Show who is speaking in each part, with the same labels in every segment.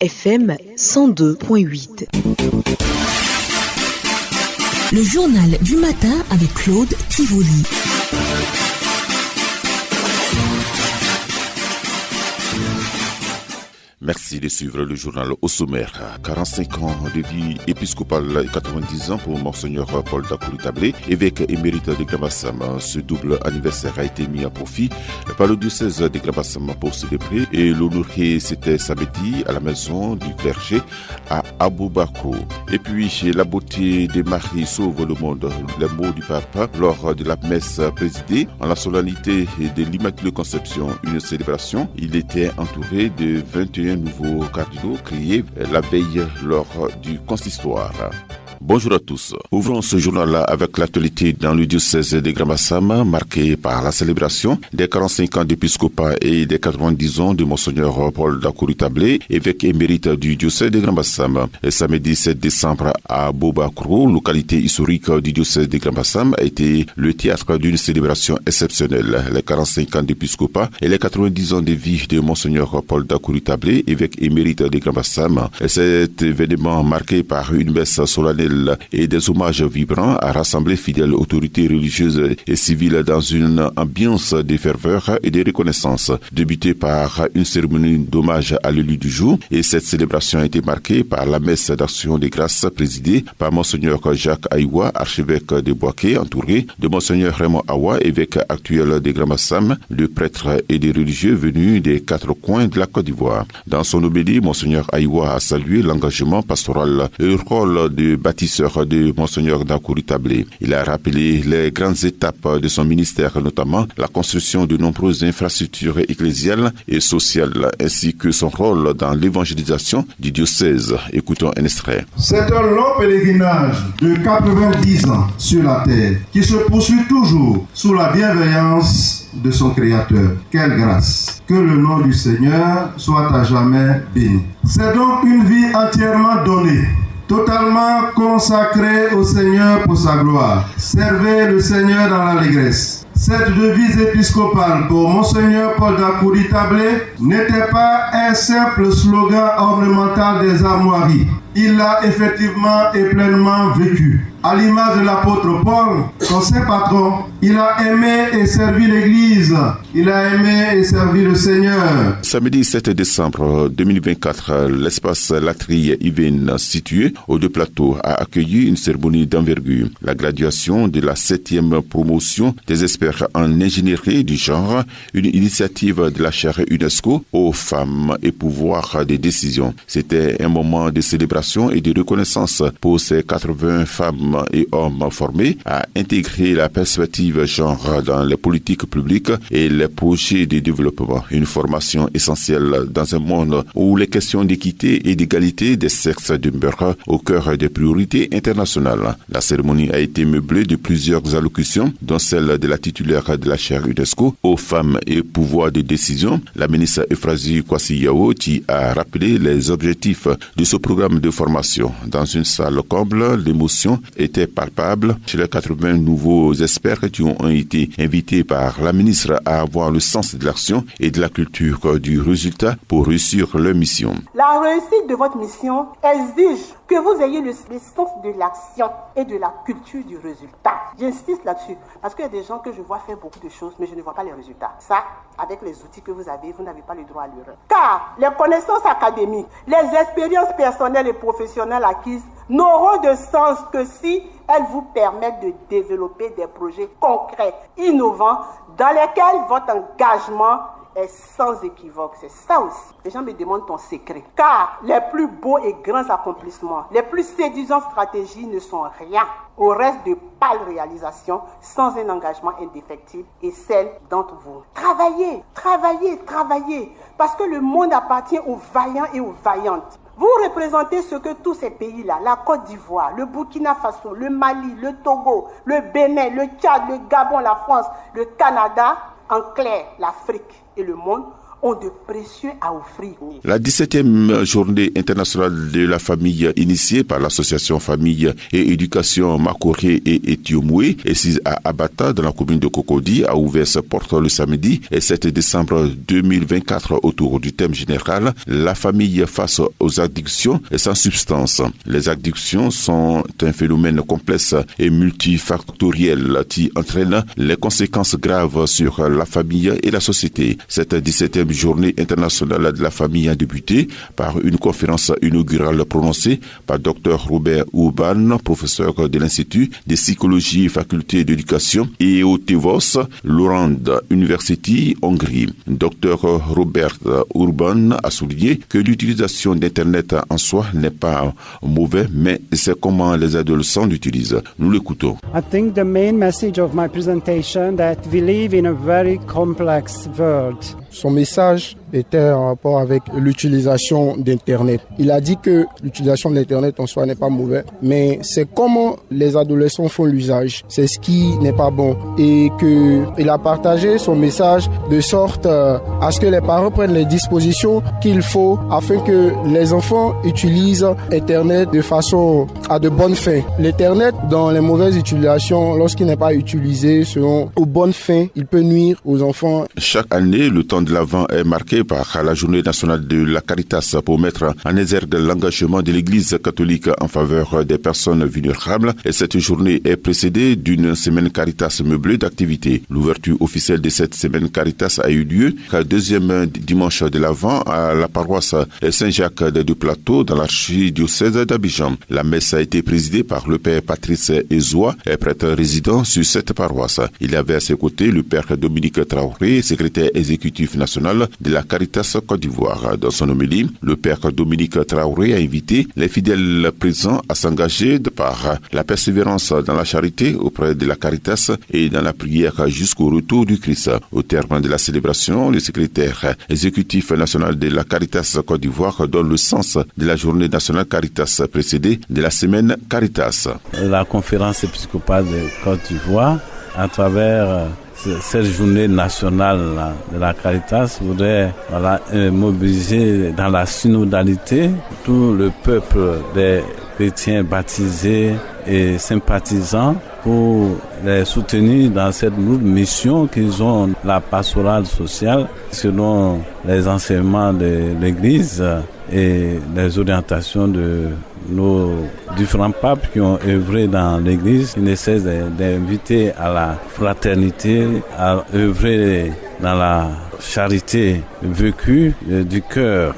Speaker 1: FM 102.8.
Speaker 2: Le journal du matin avec Claude Tivoli.
Speaker 3: Merci de suivre le journal au sommaire. 45 ans de vie épiscopale et 90 ans pour Monseigneur Paul Dakouri-Tablé, évêque émérite de Grand-Bassam. Ce double anniversaire a été mis à profit par le diocèse de Grand-Bassam pour célébrer et l'honorer. C'était samedi à la maison du clergé à Aboubakro. Et puis, la beauté de Marie sauve le monde. Les mots du pape lors de la messe présidée en la solennité de l'Immaculée Conception, une célébration. Il était entouré de 21 nouveaux cardinaux créés la veille lors du consistoire. Bonjour à tous. Ouvrons ce journal-là avec l'actualité dans le diocèse de Grand-Bassam, marqué par la célébration des 45 ans d'épiscopat et des 90 ans de Monseigneur Paul Dakouri-Tablé, évêque émérite du diocèse de Grand-Bassam. Le samedi 7 décembre à Bobakro, localité historique du diocèse de Grand-Bassam, a été le théâtre d'une célébration exceptionnelle. Les 45 ans d'épiscopat et les 90 ans de vie de Monseigneur Paul Dakouri-Tablé, évêque émérite de Grand-Bassam. Cet événement marqué par une messe solennelle et des hommages vibrants a rassemblé fidèles autorités religieuses et civiles dans une ambiance de ferveur et de reconnaissance, débutée par une cérémonie d'hommage à l'élu du jour. Et cette célébration a été marquée par la messe d'action de grâce présidée par Monseigneur Jacques Aïwa, archevêque de Boaké, entouré de Monseigneur Raymond Awa, évêque actuel de Grand-Bassam, de prêtres et de religieux venus des quatre coins de la Côte d'Ivoire. Dans son homélie, Monseigneur Aïwa a salué l'engagement pastoral et le rôle de bâtisseur de Monseigneur Dakouri-Tablé. Il a rappelé les grandes étapes de son ministère, notamment la construction de nombreuses infrastructures ecclésiales et sociales, ainsi que son rôle dans l'évangélisation du diocèse. Écoutons un extrait.
Speaker 4: C'est un long pèlerinage de 90 ans sur la terre qui se poursuit toujours sous la bienveillance de son Créateur. Quelle grâce! Que le nom du Seigneur soit à jamais béni. C'est donc une vie entièrement donnée, totalement consacré au Seigneur pour sa gloire. Servez le Seigneur dans l'allégresse. Cette devise épiscopale pour Monseigneur Paul Dakouri-Tablé n'était pas un simple slogan ornemental des armoiries. Il l'a effectivement et pleinement vécu. À l'image de l'apôtre Paul, son saint patron, il a aimé et servi l'Église. Il a aimé et servi le Seigneur.
Speaker 3: Samedi 7 décembre 2024, l'espace Latrie Yvaine, situé aux deux plateaux, a accueilli une cérémonie d'envergure. La graduation de la 7e promotion des experts en ingénierie du genre, une initiative de la chaire UNESCO aux femmes et pouvoir de décision. C'était un moment de célébration et de reconnaissance pour ces 80 femmes et hommes formés à intégrer la perspective genre dans les politiques publiques et les projets de développement. Une formation essentielle dans un monde où les questions d'équité et d'égalité des sexes demeurent au cœur des priorités internationales. La cérémonie a été meublée de plusieurs allocutions, dont celle de la titulaire de la chaire UNESCO aux femmes et pouvoirs de décision, la ministre Euphrasie Kwasi-Yao, qui a rappelé les objectifs de ce programme de formation. Dans une salle comble, l'émotion était palpable chez les 80 nouveaux experts qui ont été invités par la ministre à avoir le sens de l'action et de la culture du résultat pour réussir leur mission.
Speaker 5: La réussite de votre mission exige que vous ayez le sens de l'action et de la culture du résultat. J'insiste là-dessus parce qu'il y a des gens que je vois faire beaucoup de choses mais je ne vois pas les résultats. Ça, avec les outils que vous avez, vous n'avez pas le droit à l'erreur. Car les connaissances académiques, les expériences personnelles et professionnelles acquises n'auront de sens que si elles vous permettent de développer des projets concrets, innovants, dans lesquels votre engagement est sans équivoque. C'est ça aussi. Les gens me demandent ton secret. Car les plus beaux et grands accomplissements, les plus séduisantes stratégies ne sont rien au reste de pâles réalisations sans un engagement indéfectible et celle d'entre vous. Travaillez, travaillez, travaillez. Parce que le monde appartient aux vaillants et aux vaillantes. Vous représentez ce que tous ces pays-là, la Côte d'Ivoire, le Burkina Faso, le Mali, le Togo, le Bénin, le Tchad, le Gabon, la France, le Canada, en clair, l'Afrique et le monde, ont de précieux à offrir.
Speaker 3: La 17e journée internationale de la famille initiée par l'association Famille et Éducation Makoré et Etiomoué, assise à Abata dans la commune de Cocody, a ouvert ses portes le samedi et 7 décembre 2024 autour du thème général « La famille face aux addictions sans substance ». Les addictions sont un phénomène complexe et multifactoriel qui entraîne les conséquences graves sur la famille et la société. Cette 17e journée internationale de la famille a débuté par une conférence inaugurale prononcée par Dr Robert Urban, professeur de l'Institut de psychologie et faculté d'éducation et au TEVOS, Lorand University, Hongrie. Dr Robert Urban a souligné que l'utilisation d'Internet en soi n'est pas mauvais, mais c'est comment les adolescents l'utilisent. Nous l'écoutons.
Speaker 6: I think the main message of my presentation that we live in a very complex world.
Speaker 7: Son message était en rapport avec l'utilisation d'Internet. Il a dit que l'utilisation d'Internet en soi n'est pas mauvais, mais c'est comment les adolescents font l'usage. C'est ce qui n'est pas bon. Et qu'il a partagé son message de sorte à ce que les parents prennent les dispositions qu'il faut afin que les enfants utilisent Internet de façon à de bonnes fins. L'Internet, dans les mauvaises utilisations, lorsqu'il n'est pas utilisé selon aux bonnes fins, il peut nuire aux enfants.
Speaker 3: Chaque année, le temps de l'Avent est marqué par la journée nationale de la Caritas pour mettre en exergue l'engagement de l'Église catholique en faveur des personnes vulnérables. Et cette journée est précédée d'une semaine Caritas meublée d'activités. L'ouverture officielle de cette semaine Caritas a eu lieu le deuxième dimanche de l'Avent à la paroisse Saint-Jacques des Deux-Plateaux dans l'archidiocèse d'Abidjan. La messe a été présidée par le père Patrice Ezoa, prêtre résident sur cette paroisse. Il y avait à ses côtés le père Dominique Traoré, secrétaire exécutif national de la Caritas Côte d'Ivoire. Dans son homélie, le père Dominique Traoré a invité les fidèles présents à s'engager de par la persévérance dans la charité auprès de la Caritas et dans la prière jusqu'au retour du Christ. Au terme de la célébration, le secrétaire exécutif national de la Caritas Côte d'Ivoire donne le sens de la journée nationale Caritas précédée de la semaine Caritas.
Speaker 8: La conférence épiscopale de Côte d'Ivoire, à travers cette journée nationale de la Caritas, voudrait mobiliser dans la synodalité tout le peuple des chrétiens baptisés et sympathisants pour les soutenir dans cette lourde mission qu'ils ont, la pastorale sociale, selon les enseignements de l'Église et les orientations de nos différents papes qui ont œuvré dans l'Église, qui ne cessent d'inviter à la fraternité, à œuvrer dans la charité vécue du cœur.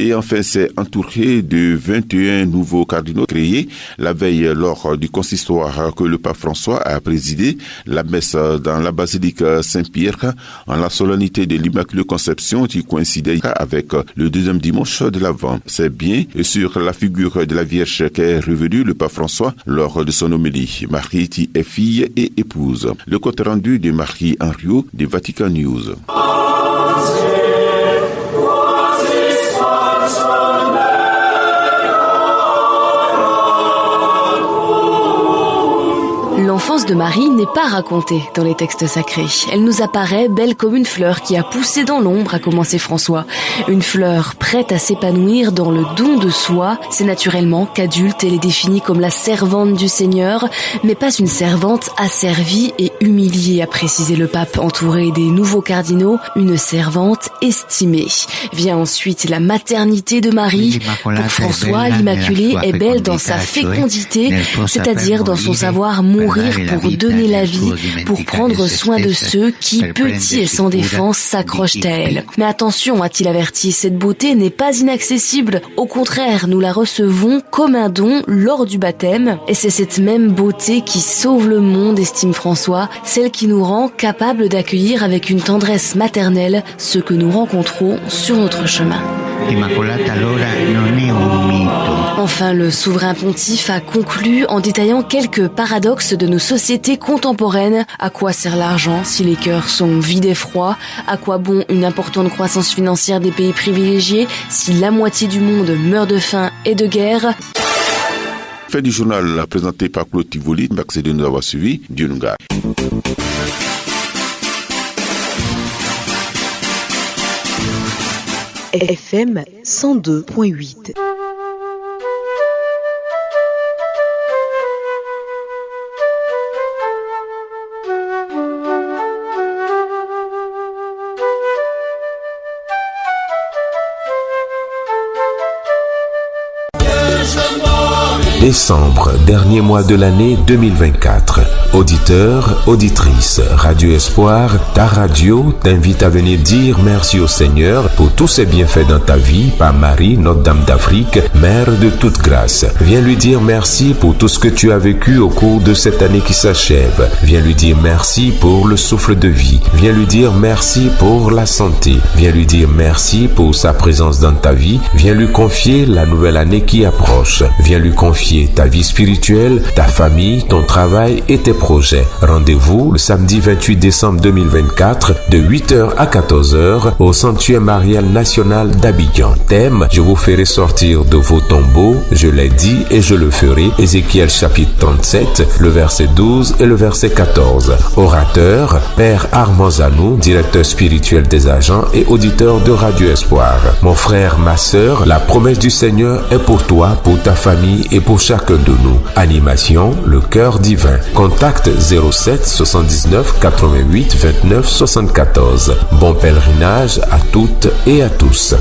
Speaker 3: Et enfin, c'est entouré de 21 nouveaux cardinaux créés la veille lors du consistoire que le pape François a présidé la messe dans la basilique Saint-Pierre en la solennité de l'Immaculée Conception qui coïncidait avec le deuxième dimanche de l'Avent. C'est bien sur la figure de la Vierge qu'est revenu le pape François lors de son homélie. Marie qui est fille et épouse. Le compte rendu de Marie Henriot de Vatican News.
Speaker 9: L'enfance de Marie n'est pas racontée dans les textes sacrés. Elle nous apparaît belle comme une fleur qui a poussé dans l'ombre, a commencé François. Une fleur prête à s'épanouir dans le don de soi. C'est naturellement qu'adulte, elle est définie comme la servante du Seigneur, mais pas une servante asservie et humiliée, a précisé le pape, entouré des nouveaux cardinaux, une servante estimée. Vient ensuite la maternité de Marie. Pour François, l'Immaculée est belle dans sa fécondité, c'est-à-dire dans son savoir mourir pour donner la vie, pour prendre soin de ceux qui, petits et sans défense, s'accrochent à elle. Mais attention, a-t-il averti, cette beauté n'est pas inaccessible. Au contraire, nous la recevons comme un don lors du baptême. Et c'est cette même beauté qui sauve le monde, estime François, celle qui nous rend capables d'accueillir avec une tendresse maternelle ceux que nous rencontrons sur notre chemin. Enfin, le souverain pontife a conclu en détaillant quelques paradoxes de nos sociétés contemporaines. À quoi sert l'argent si les cœurs sont vides et froids? À quoi bon une importante croissance financière des pays privilégiés si la moitié du monde meurt de faim et de guerre?
Speaker 3: Fin du journal présenté par Claude Tivoli. Merci de nous avoir suivis. Dieu nous garde.
Speaker 1: FM 102.8.
Speaker 10: Décembre, dernier mois de l'année 2024. Auditeurs, auditrices, Radio Espoir, ta radio t'invite à venir dire merci au Seigneur pour tous ses bienfaits dans ta vie par Marie, Notre-Dame d'Afrique, Mère de toute grâce. Viens lui dire merci pour tout ce que tu as vécu au cours de cette année qui s'achève. Viens lui dire merci pour le souffle de vie. Viens lui dire merci pour la santé. Viens lui dire merci pour sa présence dans ta vie. Viens lui confier la nouvelle année qui approche. Viens lui confier ta vie spirituelle, ta famille, ton travail et tes projets. Rendez-vous le samedi 28 décembre 2024 de 8h à 14h au Sanctuaire Marial National d'Abidjan. Thème: je vous ferai sortir de vos tombeaux, je l'ai dit et je le ferai. Ézéchiel chapitre 37, le verset 12 et le verset 14. Orateur: Père Armand Zanou, directeur spirituel des agents et auditeur de Radio Espoir. Mon frère, ma sœur, la promesse du Seigneur est pour toi, pour ta famille et pour chacun de nous. Animation: le cœur divin. Contact 07 79 88 29 74. Bon pèlerinage à toutes et à tous.